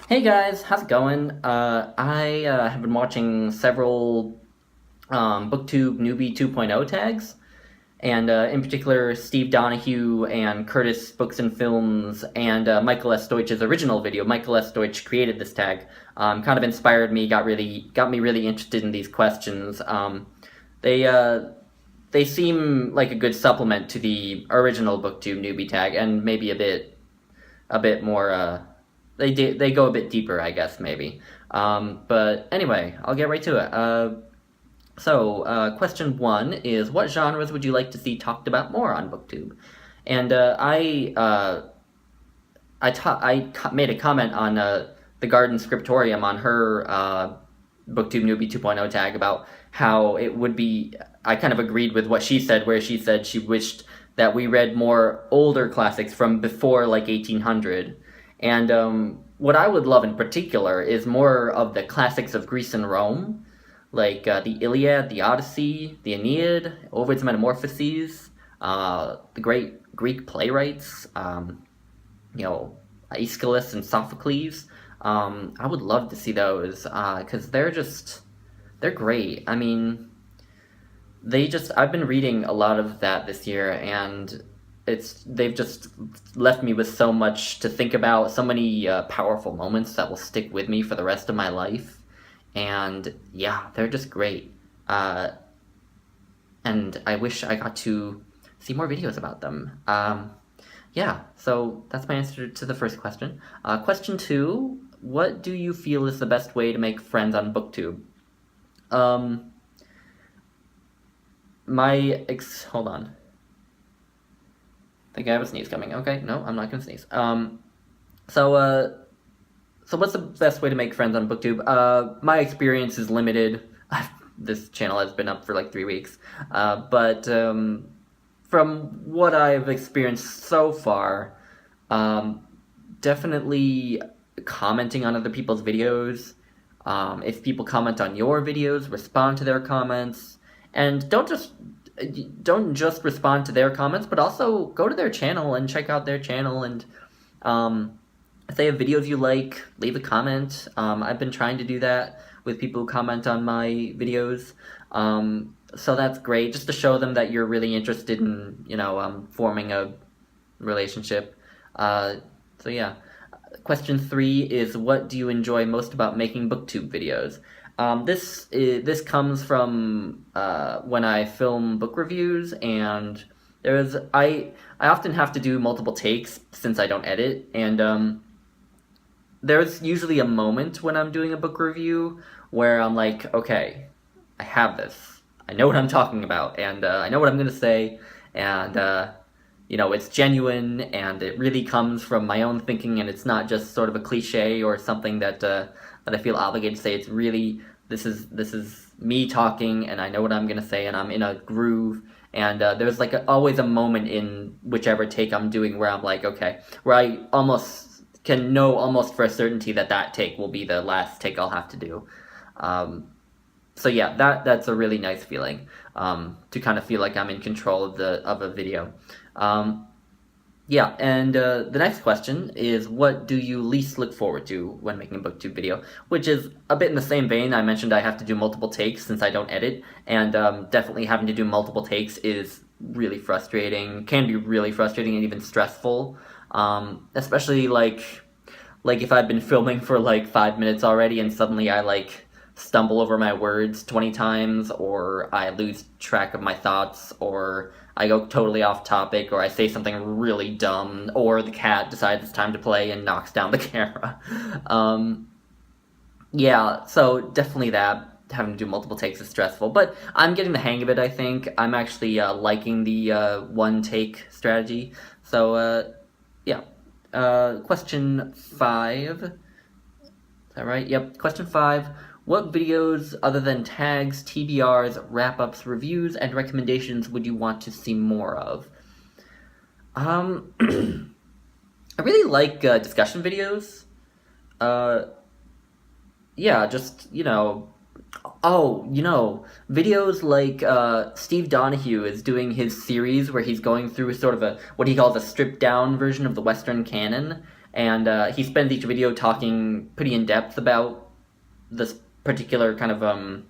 Hey guys, how's it going? I have been watching several Booktube Newbie 2.0 tags, and in particular Steve Donahue and Curtis Books and Films and Michael S. Deutsch's original video. Michael S. Deutsch created this tag. Kind of inspired me, got me really interested in these questions. They uh, they seem like a good supplement to the original Booktube Newbie tag, and maybe a bit more. They go a bit deeper, I guess, maybe. But anyway, I'll get right to it. Question one is, what genres would you like to see talked about more on BookTube? And made a comment on the Garden Scriptorium on her BookTube Newbie 2.0 tag about how it would be. I kind of agreed with what she said, where she said she wished that we read more older classics from before like 1800. And what I would love in particular is more of the classics of Greece and Rome, like the Iliad, the Odyssey, the Aeneid, Ovid's Metamorphoses, the great Greek playwrights, Aeschylus and Sophocles. I would love to see those because they're great. I mean, I've been reading a lot of that this year, and they've just left me with so much to think about, so many powerful moments that will stick with me for the rest of my life. And yeah, they're just great. And I wish I got to see more videos about them. Yeah, so that's my answer to the first question. Question two, what do you feel is the best way to make friends on BookTube? Hold on. I think I have a sneeze coming. Okay, no, I'm not gonna sneeze. So what's the best way to make friends on BookTube? My experience is limited. This channel has been up for like 3 weeks, but from what I've experienced so far, definitely commenting on other people's videos. If people comment on your videos, respond to their comments, and don't just respond to their comments, but also go to their channel and check out their channel. And if they have videos you like, leave a comment. I've been trying to do that with people who comment on my videos. So that's great, just to show them that you're really interested in, forming a relationship. So yeah. Question three is, what do you enjoy most about making BookTube videos? This comes from when I film book reviews, and I often have to do multiple takes since I don't edit, and there's usually a moment when I'm doing a book review where I'm like, okay, I have this, I know what I'm talking about, and I know what I'm gonna say, and it's genuine, and it really comes from my own thinking, and it's not just sort of a cliche or something that I feel obligated to say. It's really, this is me talking, and I know what I'm gonna say, and I'm in a groove. And there's like always a moment in whichever take I'm doing where I'm like, okay, where I almost can know almost for a certainty that take will be the last take I'll have to do. So yeah, that's a really nice feeling, to kind of feel like I'm in control of a video. Yeah, and the next question is, what do you least look forward to when making a BookTube video? Which is a bit in the same vein. I mentioned I have to do multiple takes since I don't edit, and definitely having to do multiple takes is really frustrating, can be really frustrating and even stressful, especially like if I've been filming for like 5 minutes already and suddenly I like stumble over my words 20 times, or I lose track of my thoughts, or I go totally off topic, or I say something really dumb, or the cat decides it's time to play and knocks down the camera. Yeah, so definitely that. Having to do multiple takes is stressful, but I'm getting the hang of it, I think. I'm actually liking the one-take strategy. So, yeah. Question 5. Is that right? Yep, question 5. What videos, other than tags, TBRs, wrap-ups, reviews, and recommendations would you want to see more of? I really like discussion videos. Yeah, just, videos like Steve Donahue is doing his series where he's going through sort of what he calls a stripped-down version of the Western canon, and he spends each video talking pretty in depth about this particular kind of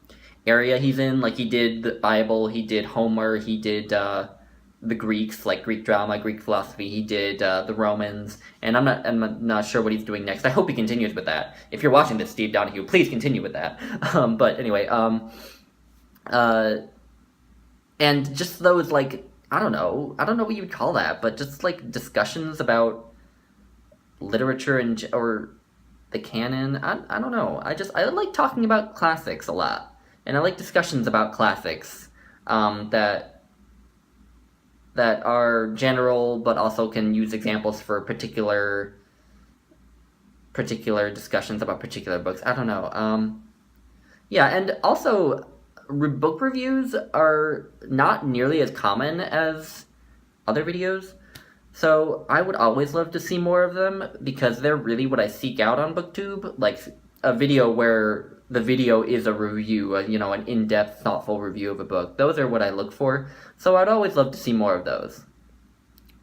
area he's in. Like, he did the Bible, he did Homer, he did the Greeks, like Greek drama, Greek philosophy. He did the Romans, and I'm not sure what he's doing next. I hope he continues with that. If you're watching this, Steve Donahue, please continue with that. But anyway, and just those, like, I don't know what you would call that, but just like discussions about literature or the canon. I don't know. I like talking about classics a lot, and I like discussions about classics that are general, but also can use examples for particular discussions about particular books. I don't know. Yeah, and also book reviews are not nearly as common as other videos, so I would always love to see more of them, because they're really what I seek out on Booktube, like a video where the video is a review, an in-depth, thoughtful review of a book. Those are what I look for, so I'd always love to see more of those.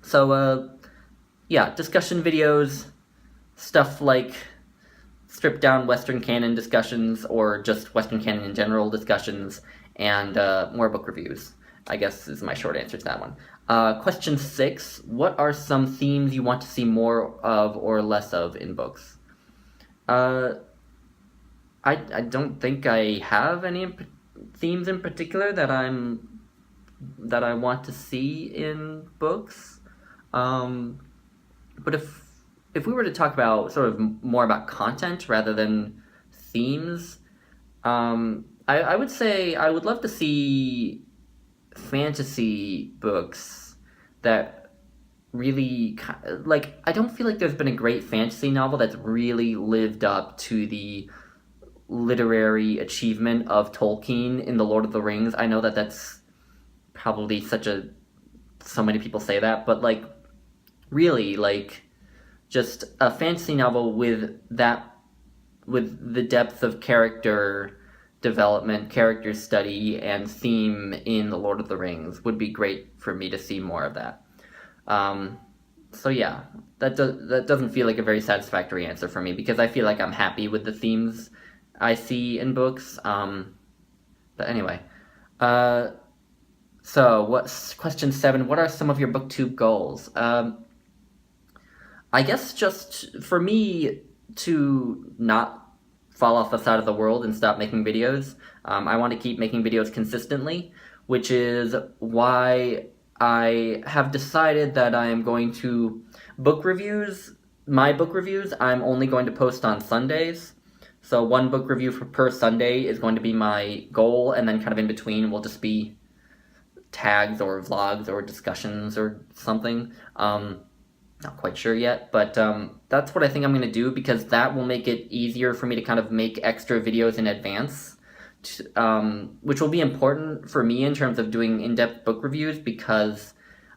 So, yeah, discussion videos, stuff like stripped-down Western canon discussions, or just Western canon in general discussions, and more book reviews, I guess is my short answer to that one. Question 6, what are some themes you want to see more of or less of in books? I don't think I have any themes in particular that I want to see in books. But if we were to talk about sort of more about content rather than themes, I would say I would love to see fantasy books that really, like, I don't feel like there's been a great fantasy novel that's really lived up to the literary achievement of Tolkien in The Lord of the Rings. I know that that's probably so many people say that, but, like, really, like, just a fantasy novel with the depth of character development, character study, and theme in The Lord of the Rings would be great for me to see more of that. So yeah, that doesn't feel like a very satisfactory answer for me, because I feel like I'm happy with the themes I see in books. But anyway, so what's question 7? What are some of your BookTube goals? I guess just for me to not fall off the side of the world and stop making videos. I want to keep making videos consistently, which is why I have decided that I am going to my book reviews, I'm only going to post on Sundays. So one book review per Sunday is going to be my goal, and then kind of in between will just be tags or vlogs or discussions or something. Not quite sure yet, but that's what I think I'm going to do, because that will make it easier for me to kind of make extra videos in advance, which will be important for me in terms of doing in-depth book reviews, because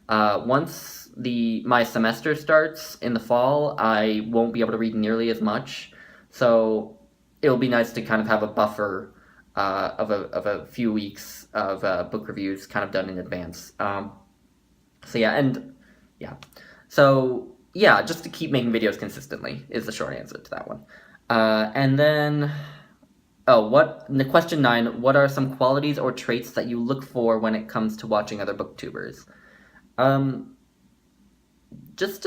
once my semester starts in the fall, I won't be able to read nearly as much, so it'll be nice to kind of have a buffer of a few weeks of book reviews kind of done in advance. So yeah, just to keep making videos consistently is the short answer to that one. And then, question 9, what are some qualities or traits that you look for when it comes to watching other booktubers? Just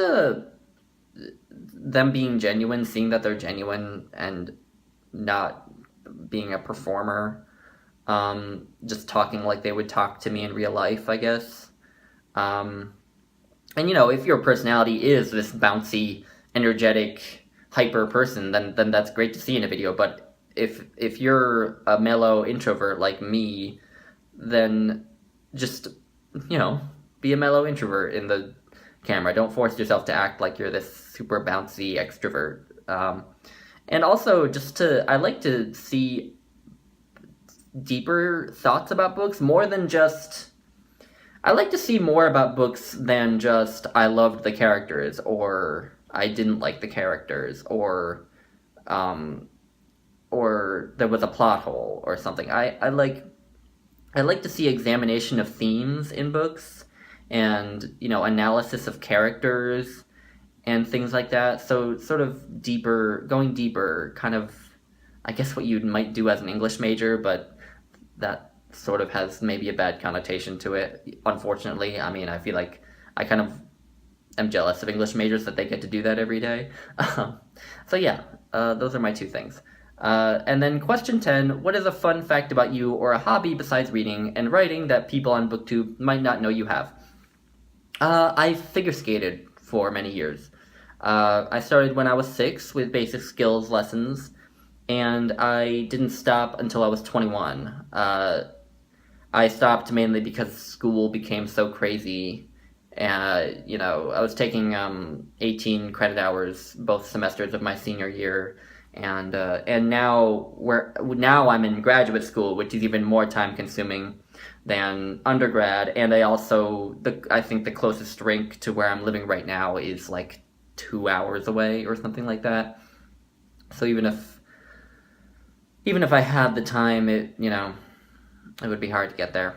them being genuine, seeing that they're genuine and not being a performer, just talking like they would talk to me in real life, I guess. And, if your personality is this bouncy, energetic, hyper person, then that's great to see in a video. But if you're a mellow introvert like me, then just, be a mellow introvert in the camera. Don't force yourself to act like you're this super bouncy extrovert. And also, I like to see deeper thoughts about books, more than just... I like to see more about books than just, I loved the characters, or I didn't like the characters, or there was a plot hole, or something. I like to see examination of themes in books, and, analysis of characters, and things like that. So sort of deeper, going deeper, kind of, I guess what you might do as an English major, but that sort of has maybe a bad connotation to it, unfortunately. I mean, I feel like I kind of am jealous of English majors that they get to do that every day. So yeah, those are my two things. And then question 10, what is a fun fact about you or a hobby besides reading and writing that people on BookTube might not know you have? I figure skated for many years. I started when I was 6 with basic skills lessons, and I didn't stop until I was 21. I stopped mainly because school became so crazy. I was taking 18 credit hours both semesters of my senior year, and now I'm in graduate school, which is even more time consuming than undergrad. And I think the closest rink to where I'm living right now is like 2 hours away or something like that. So even if I had the time, it would be hard to get there.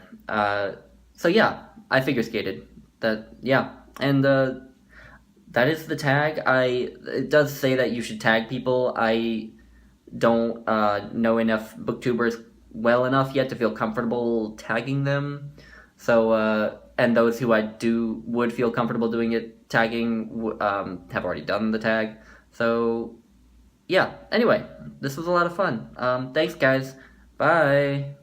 So yeah, I figure skated. And that is the tag. It does say that you should tag people. I don't know enough booktubers well enough yet to feel comfortable tagging them. So and those who would feel comfortable doing it tagging have already done the tag. So yeah. Anyway, this was a lot of fun. Thanks, guys. Bye.